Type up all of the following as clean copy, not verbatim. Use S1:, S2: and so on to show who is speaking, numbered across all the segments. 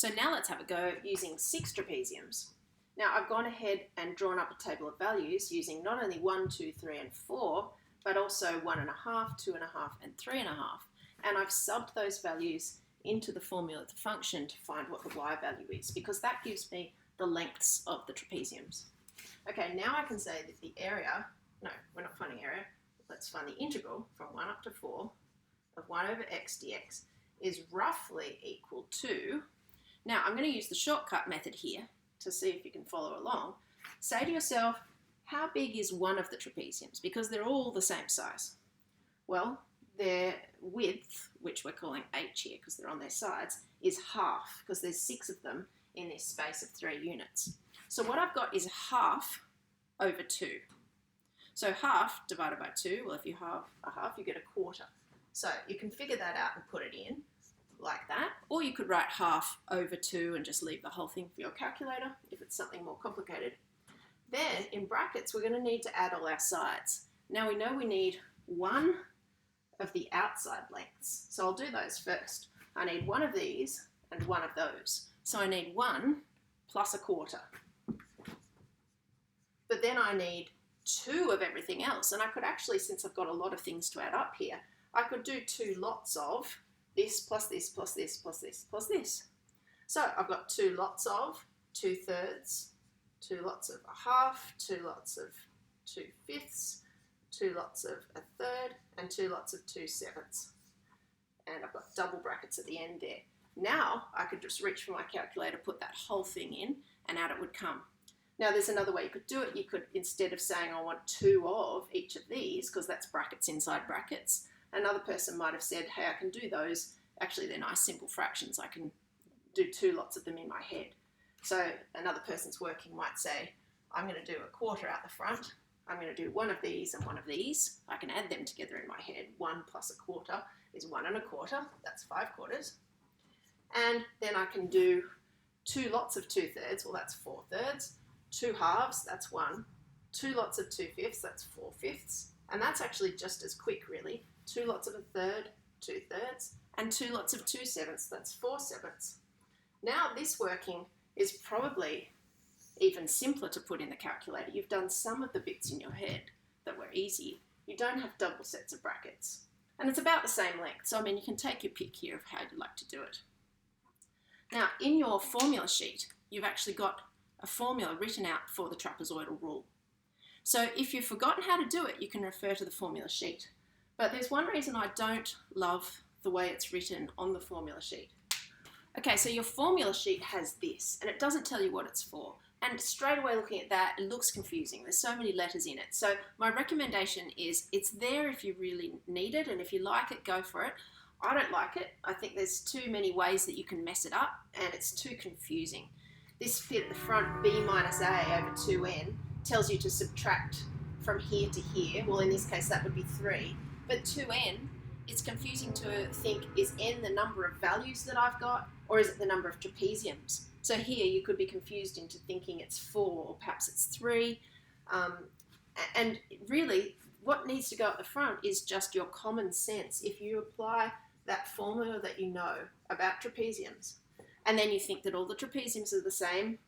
S1: So now let's have a go using 6 trapeziums. Now I've gone ahead and drawn up a table of values using not only 1, 2, 3 and 4, but also 1.5, 2.5 and 3.5. And I've subbed those values into the formula of the function to find what the y value is, because that gives me the lengths of the trapeziums. Okay, now I can say that the area, no, we're not finding area, let's find the integral from 1 up to 4 of 1 over x dx is roughly equal to, now I'm going to use the shortcut method here to see if you can follow along. Say to yourself, how big is one of the trapeziums? Because they're all the same size. Well, their width, which we're calling h here because they're on their sides, is half, because there's 6 of them in this space of 3 units. So what I've got is half over 2. So half divided by 2, well, if you halve a half, you get a quarter. So you can figure that out and put it in like that, or you could write half over 2 and just leave the whole thing for your calculator if it's something more complicated. Then in brackets, we're going to need to add all our sides. Now we know we need 1 of the outside lengths, so I'll do those first. I need 1 of these and 1 of those. So I need 1 plus a quarter. But then I need 2 of everything else, and I could actually, since I've got a lot of things to add up here, I could do 2 lots of this plus this plus this plus this plus this. So I've got 2 lots of 2/3, 2 lots of a half, 2 lots of 2/5, 2 lots of a third, and 2 lots of 2/7. And I've got double brackets at the end there. Now I could just reach for my calculator, put that whole thing in, and out it would come. Now there's another way you could do it. You could, instead of saying I want 2 of each of these, because that's brackets inside brackets, another person might have said, hey, I can do those. Actually, they're nice simple fractions. I can do 2 lots of them in my head. So another person's working might say, I'm going to do a quarter out the front. I'm going to do 1 of these and 1 of these. I can add them together in my head. 1 plus a quarter is 1 1/4. That's 5 quarters. And then I can do 2 lots of 2/3. Well, that's 4/3. 2 halves, that's 1. 2 lots of 2/5, that's 4/5. And that's actually just as quick, really. 2 lots of a third, 2/3. And 2 lots of 2/7, that's 4/7. Now this working is probably even simpler to put in the calculator. You've done some of the bits in your head that were easy. You don't have double sets of brackets. And it's about the same length. So, I mean, you can take your pick here of how you'd like to do it. Now, in your formula sheet, you've actually got a formula written out for the trapezoidal rule. So if you've forgotten how to do it, you can refer to the formula sheet. But there's one reason I don't love the way it's written on the formula sheet. Okay, so your formula sheet has this, and it doesn't tell you what it's for. And straight away looking at that, it looks confusing. There's so many letters in it. So my recommendation is it's there if you really need it, and if you like it, go for it. I don't like it. I think there's too many ways that you can mess it up, and it's too confusing. This bit at the front, b minus a over 2n, tells you to subtract from here to here. Well, in this case, that would be 3. But 2n, it's confusing to think, is n the number of values that I've got, or is it the number of trapeziums? So here you could be confused into thinking it's 4, or perhaps it's 3. And really, what needs to go at the front is just your common sense. If you apply that formula that you know about trapeziums, and then you think that all the trapeziums are the same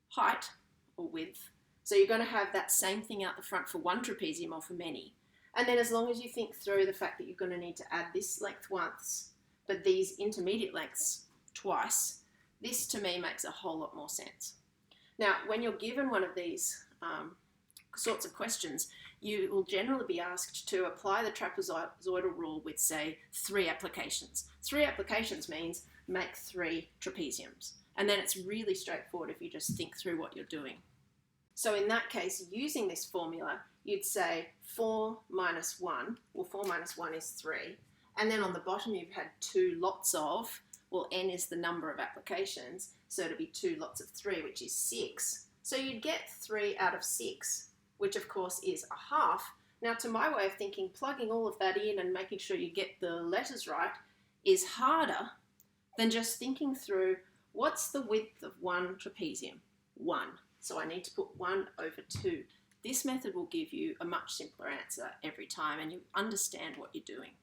S1: height or width, so you're going to have that same thing out the front for one trapezium or for many. And then as long as you think through the fact that you're going to need to add this length once, but these intermediate lengths twice, this to me makes a whole lot more sense. Now, when you're given one of these sorts of questions, you will generally be asked to apply the trapezoidal rule with, say, 3 applications. 3 applications means make 3 trapeziums. And then it's really straightforward if you just think through what you're doing. So in that case, using this formula, you'd say 4 minus 1. Well, 4 minus 1 is 3. And then on the bottom, you've had 2 lots of, well, n is the number of applications, so it'll be 2 lots of 3, which is 6. So you'd get 3 out of 6, which of course is a half. Now, to my way of thinking, plugging all of that in and making sure you get the letters right is harder than just thinking through what's the width of one trapezium? 1. So I need to put 1 over 2. This method will give you a much simpler answer every time, and you understand what you're doing.